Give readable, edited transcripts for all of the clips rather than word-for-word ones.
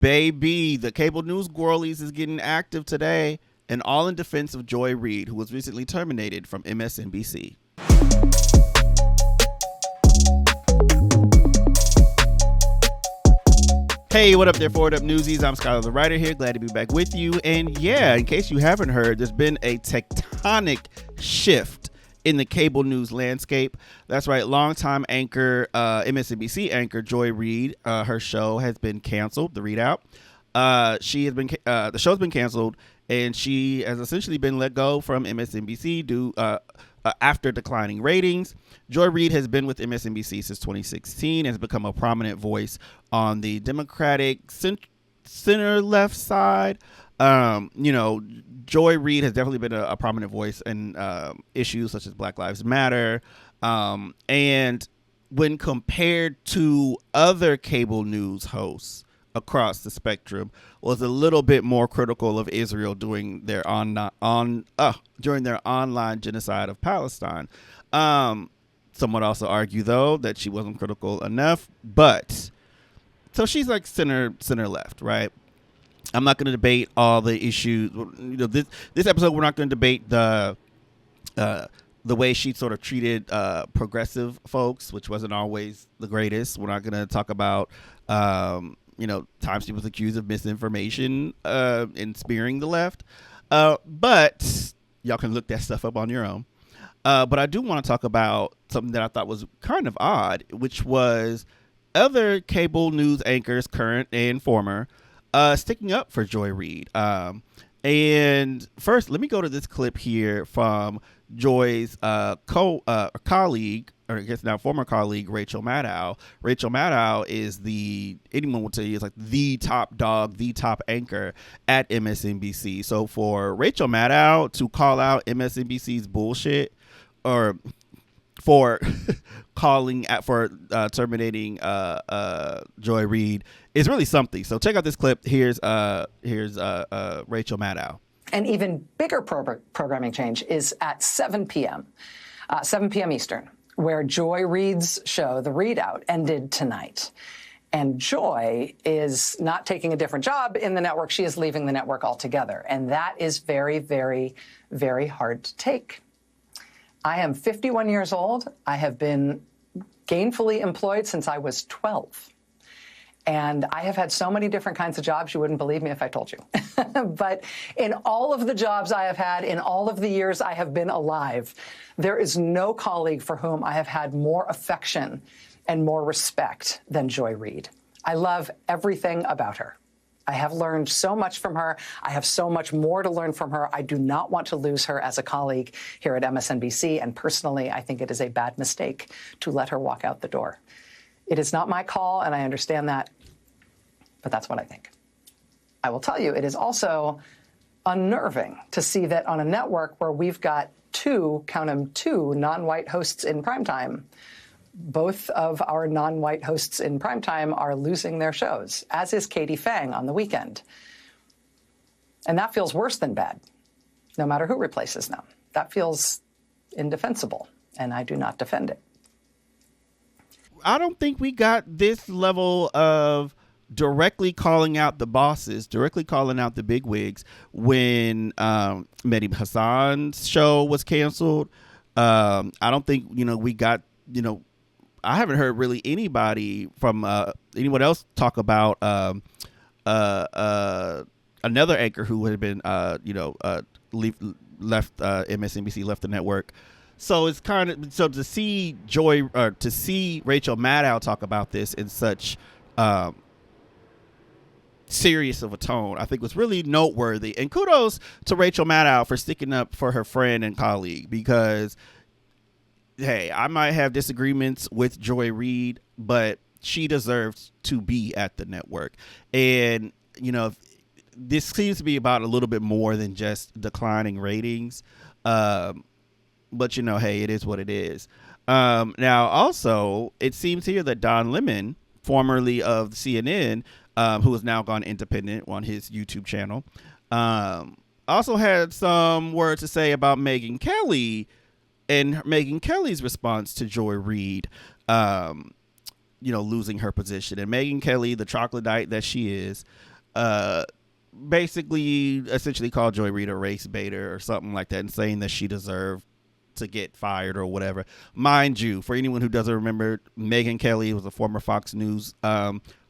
Baby, the cable news girlies is getting active today, and all in defense of Joy Reid, who was recently terminated from MSNBC. Hey, what up there, Forward Up Newsies? I'm Skylar the Writer here. Glad to be back with you. And yeah, in case you haven't heard, there's been a tectonic shift in the cable news landscape. That's right, longtime anchor, MSNBC anchor Joy Reid, her show has been canceled. The Readout. The show's been canceled, and she has essentially been let go from MSNBC after declining ratings. Joy Reid has been with MSNBC since 2016 and has become a prominent voice on the Democratic center-left side. Joy Reid has definitely been a prominent voice in issues such as Black Lives Matter. And when compared to other cable news hosts across the spectrum, was a little bit more critical of Israel during their online genocide of Palestine. Some would also argue, though, that she wasn't critical enough. But so she's like center left, right? I'm not going to debate all the issues. This episode, we're not going to debate the way she sort of treated progressive folks, which wasn't always the greatest. We're not going to talk about times she was accused of misinformation and spearing the left. But y'all can look that stuff up on your own. But I do want to talk about something that I thought was kind of odd, which was other cable news anchors, current and former, sticking up for Joy Reid. And first, let me go to this clip here from Joy's colleague, or I guess now former colleague, Rachel Maddow. Rachel Maddow is anyone will tell you, is like the top dog, the top anchor at MSNBC. So for Rachel Maddow to call out MSNBC's bullshit, or for terminating Joy Reid, is really something. So check out this clip. Here's Rachel Maddow. An even bigger programming change is at 7 p.m. Eastern, where Joy Reid's show, The Readout, ended tonight. And Joy is not taking a different job in the network. She is leaving the network altogether. And that is very, very, very hard to take. I am 51 years old. I have been gainfully employed since I was 12. And I have had so many different kinds of jobs, you wouldn't believe me if I told you. But in all of the jobs I have had, in all of the years I have been alive, there is no colleague for whom I have had more affection and more respect than Joy Reid. I love everything about her. I have learned so much from her. I have so much more to learn from her. I do not want to lose her as a colleague here at MSNBC. And personally, I think it is a bad mistake to let her walk out the door. It is not my call, and I understand that, but that's what I think. I will tell you, it is also unnerving to see that on a network where we've got two non-white hosts in primetime, both of our non-white hosts in primetime are losing their shows, as is Katie Phang on the weekend. And that feels worse than bad, no matter who replaces them. That feels indefensible, and I do not defend it. I don't think we got this level of directly calling out the bosses, directly calling out the bigwigs when Mehdi Hasan's show was canceled. I don't think, we got, I haven't heard really anybody from anyone else talk about another anchor who had been, left MSNBC, left the network. So it's to see Rachel Maddow talk about this in such serious of a tone, I think was really noteworthy. And kudos to Rachel Maddow for sticking up for her friend and colleague, because, hey, I might have disagreements with Joy Reid, but she deserves to be at the network. And, this seems to be about a little bit more than just declining ratings. But, hey, it is what it is. Now, also, it seems here that Don Lemon, formerly of CNN, who has now gone independent on his YouTube channel, also had some words to say about Megyn Kelly and Megyn Kelly's response to Joy Reid, losing her position. And Megyn Kelly, the troglodyte that she is, uh, basically essentially called Joy Reid a race baiter or something like that, and saying that she deserved to get fired or whatever. Mind you, for anyone who doesn't remember, Megyn Kelly was a former Fox News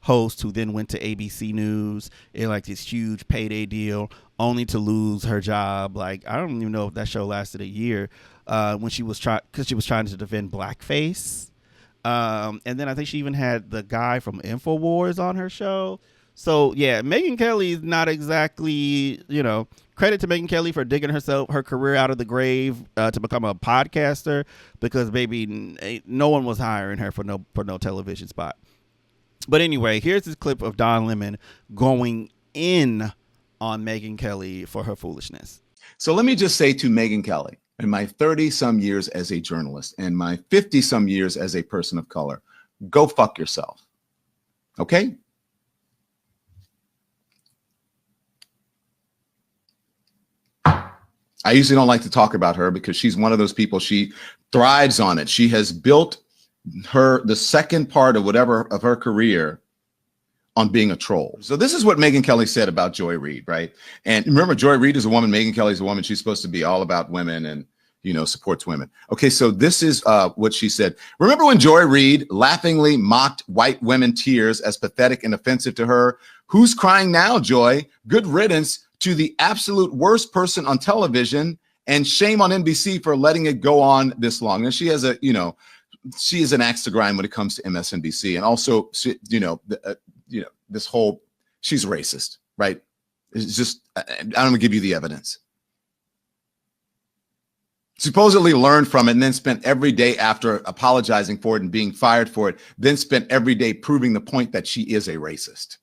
host who then went to ABC News in like this huge payday deal, only to lose her job. Like, I don't even know if that show lasted a year, when she was trying to defend blackface. And then I think she even had the guy from InfoWars on her show. So yeah, Megyn Kelly is not exactly, credit to Megyn Kelly for digging her career out of the grave to become a podcaster, because baby, no one was hiring her for no television spot. But anyway, here's this clip of Don Lemon going in on Megyn Kelly for her foolishness. So let me just say to Megyn Kelly, in my 30-some years as a journalist and my 50-some years as a person of color, go fuck yourself. Okay? I usually don't like to talk about her because she's one of those people, she thrives on it. She has built the second part of her career on being a troll. So this is what Megyn Kelly said about Joy Reid, right? And remember, Joy Reid is a woman, Megyn Kelly is a woman. She's supposed to be all about women and, supports women. Okay, so this is what she said. Remember when Joy Reid laughingly mocked white women tears as pathetic and offensive to her? Who's crying now, Joy? Good riddance to the absolute worst person on television, and shame on NBC for letting it go on this long. And she has she is an axe to grind when it comes to MSNBC. And also, this whole, she's racist, right? It's just, I'm going to give you the evidence. Supposedly learned from it and then spent every day after apologizing for it and being fired for it, then spent every day proving the point that she is a racist.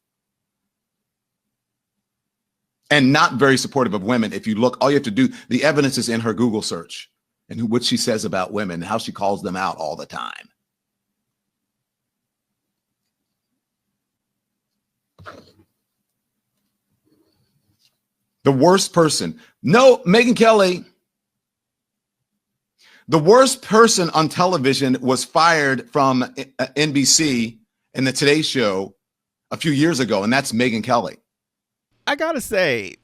And not very supportive of women. If you look, all you have to do, the evidence is in her Google search and what she says about women, how she calls them out all the time. The worst person. No, Megyn Kelly. The worst person on television was fired from NBC in the Today Show a few years ago, and that's Megyn Kelly. I gotta say,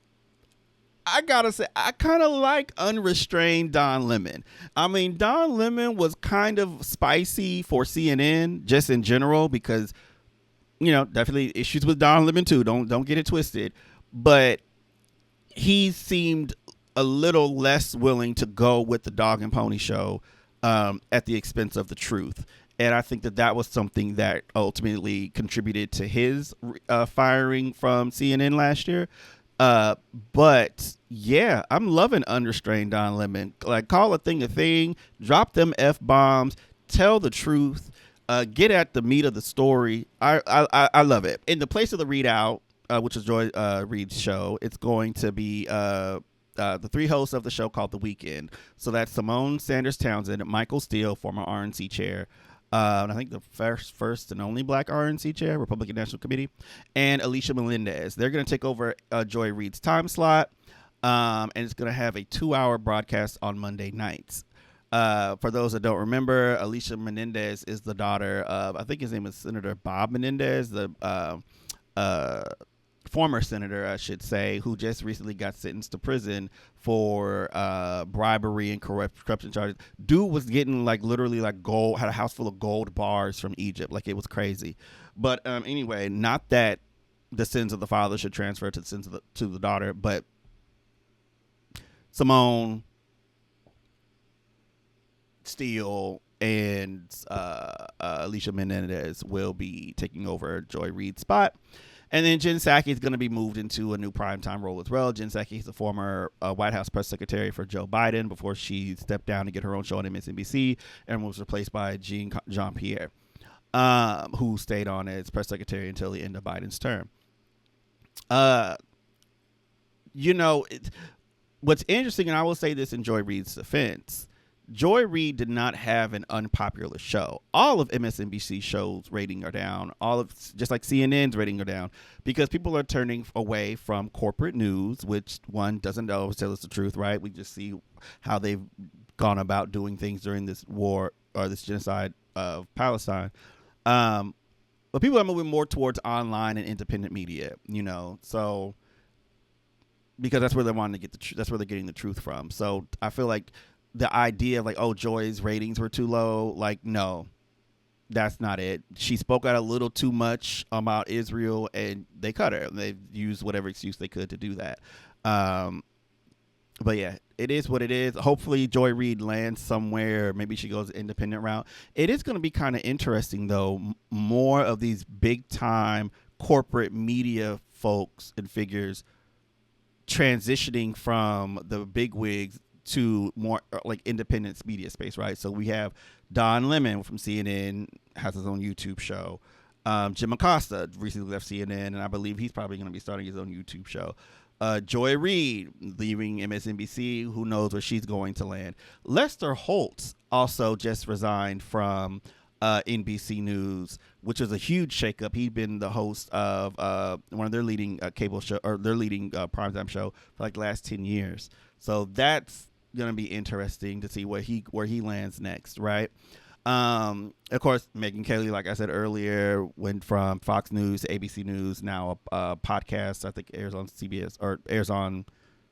I kind of like unrestrained Don Lemon. I mean, Don Lemon was kind of spicy for CNN just in general because, definitely issues with Don Lemon too. Don't get it twisted. But he seemed a little less willing to go with the dog and pony show at the expense of the truth. And I think that was something that ultimately contributed to his firing from CNN last year. But yeah, I'm loving unrestrained Don Lemon. Like, call a thing, drop them F-bombs, tell the truth, get at the meat of the story. I love it. In the place of the readout, which is Joy Reid's show, it's going to be the three hosts of the show called The Weekend. So that's Simone Sanders Townsend, Michael Steele, former RNC chair, and I think the first and only black RNC chair, Republican National Committee, and Alicia Melendez. They're going to take over Joy Reid's time slot, and it's going to have a 2-hour broadcast on Monday nights. For those that don't remember, Alicia Menendez is the daughter of, I think his name is Senator Bob Menendez, the former senator, I should say, who just recently got sentenced to prison for bribery and corruption charges. Dude was getting literally gold, had a house full of gold bars from Egypt. Like, it was crazy. But anyway, not that the sins of the father should transfer to the sins of to the daughter, but Simone, Steele, and Alicia Menendez will be taking over Joy Reid's spot. And then Jen Psaki is going to be moved into a new primetime role as well. Jen Psaki is the former White House press secretary for Joe Biden before she stepped down to get her own show on MSNBC and was replaced by Jean-Pierre, who stayed on as press secretary until the end of Biden's term. What's interesting, and I will say this in Joy Reid's defense, Joy Reid did not have an unpopular show. All of MSNBC shows rating are down. Just like CNN's rating are down because people are turning away from corporate news, which one doesn't always tell us the truth, right? We just see how they've gone about doing things during this war or this genocide of Palestine. but people are moving more towards online and independent media, so because that's where they want to get that's where they're getting the truth from. So I feel like the idea of like, oh, Joy's ratings were too low, like, no, that's not it. She spoke out a little too much about Israel, and they cut her. They used whatever excuse they could to do that. But yeah, it is what it is. Hopefully Joy Reid lands somewhere. Maybe she goes independent route. It is going to be kind of interesting, though. More of these big time corporate media folks and figures transitioning from the big wigs to more like independent media space, right? So we have Don Lemon from CNN, has his own YouTube show. Jim Acosta recently left CNN, and I believe he's probably going to be starting his own YouTube show. Joy Reid leaving MSNBC. Who knows where she's going to land. Lester Holt also just resigned from NBC News, which was a huge shakeup. He'd been the host of one of their leading cable show, or their leading primetime show for like the last 10 years. So that's going to be interesting to see where he lands next, right? Of course, Megyn Kelly, like I said earlier, went from Fox News to ABC News, now a podcast, I think airs on CBS or airs on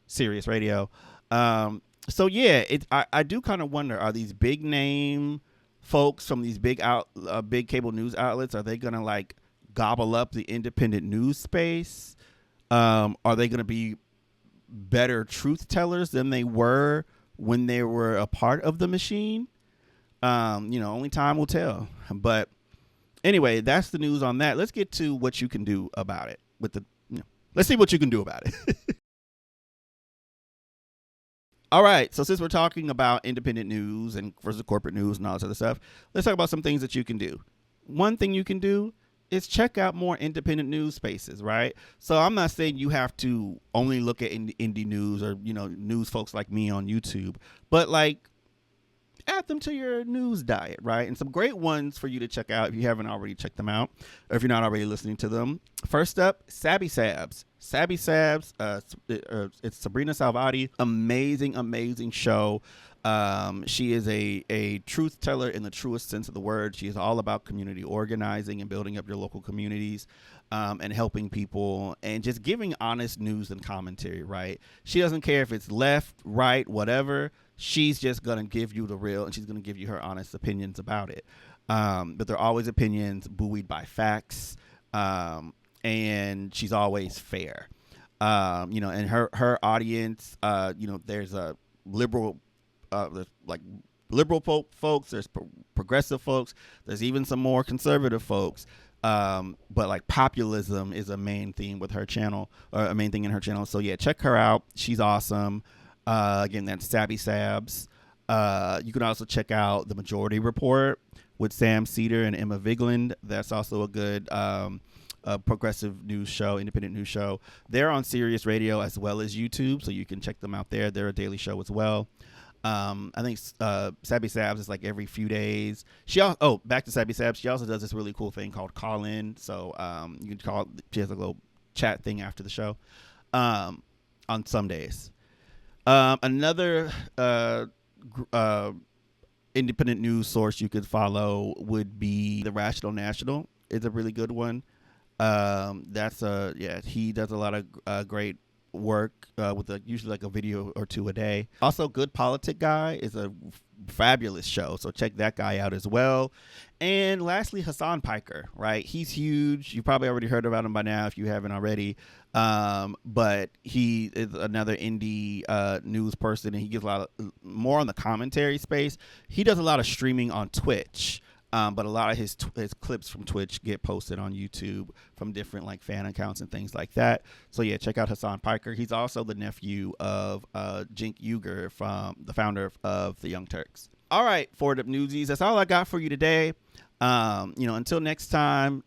Sirius Radio. So yeah, I do kind of wonder, are these big name folks from these big cable news outlets, are they going to like gobble up the independent news space? Are they going to be better truth tellers than they were when they were a part of the machine? Only time will tell. But anyway, that's the news on that. Let's get to what you can do about it. Let's see what you can do about it. All right. So since we're talking about independent news and versus corporate news and all this other stuff, let's talk about some things that you can do. One thing you can do is check out more independent news spaces, right? So I'm not saying you have to only look at indie news or, news folks like me on YouTube, but like add them to your news diet, right? And some great ones for you to check out if you haven't already checked them out, or if you're not already listening to them. First up, Sabby Sabs. Sabby Sabs, it's Sabrina Salvati. Amazing show. She is a truth teller in the truest sense of the word. She is all about community organizing and building up your local communities, and helping people and just giving honest news and commentary, right? She doesn't care if it's left, right, whatever. She's just going to give you the real, and she's going to give you her honest opinions about it. But they're always opinions buoyed by facts. And she's always fair. And her audience, there's a liberal, there's like liberal folks, there's progressive folks, there's even some more conservative folks. But like populism is a main theme with her channel, or a main thing in her channel. So yeah, check her out. She's awesome. Again, that's Sabby Sabs. You can also check out The Majority Report with Sam Cedar and Emma Vigeland. That's also a good progressive news show, independent news show. They're on Sirius Radio as well as YouTube, so you can check them out there. They're a daily show as well. I think Sabby Sabs is like every few days. Back to Sabby Sabs. She also does this really cool thing called Call In. So you can call. She has a little chat thing after the show on some days. Another independent news source you could follow would be The Rational National. It's a really good one. He does a lot of great work with usually like a video or two a day. Also, Good Politic Guy is a fabulous show, so check that guy out as well. And lastly, Hassan Piker, right? He's huge. You probably already heard about him by now if you haven't already. But he is another indie news person, and he gives a lot of, more on the commentary space. He does a lot of streaming on Twitch. But a lot of his clips from Twitch get posted on YouTube from different like fan accounts and things like that. So yeah, check out Hassan Piker. He's also the nephew of Cenk Uygur, from the founder of the Young Turks. All right, Forward Up Newsies, that's all I got for you today. Until next time,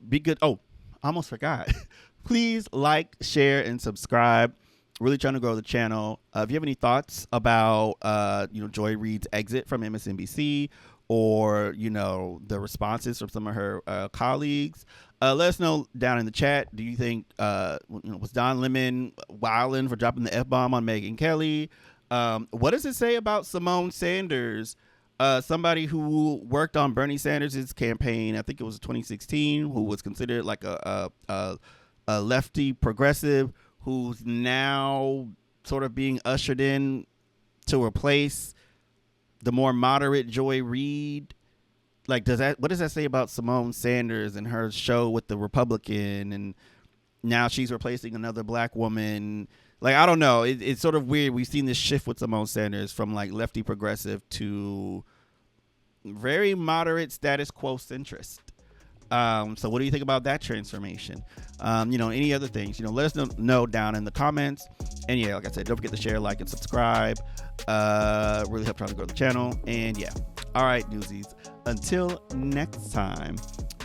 be good. Oh, I almost forgot. Please like, share, and subscribe. Really trying to grow the channel. If you have any thoughts about Joy Reid's exit from MSNBC, or the responses from some of her colleagues, let us know down in the chat. Do you think was Don Lemon wilding for dropping the F-bomb on Megyn Kelly? What does it say about Simone Sanders somebody who worked on Bernie Sanders' campaign, I think it was 2016, who was considered like a lefty progressive, who's now sort of being ushered in to replace the more moderate Joy Reid. Like, what does that say about Simone Sanders and her show with the Republican? And now she's replacing another black woman. Like, I don't know. It's sort of weird. We've seen this shift with Simone Sanders from like lefty progressive to very moderate status quo centrist. So what do you think about that transformation? Any other things, let us know down in the comments. And yeah, like I said, don't forget to share, like, and subscribe. Really help trying to grow the channel. And yeah. All right, newsies. Until next time,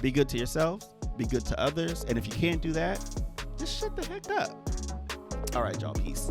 be good to yourselves, be good to others. And if you can't do that, just shut the heck up. All right, y'all. Peace.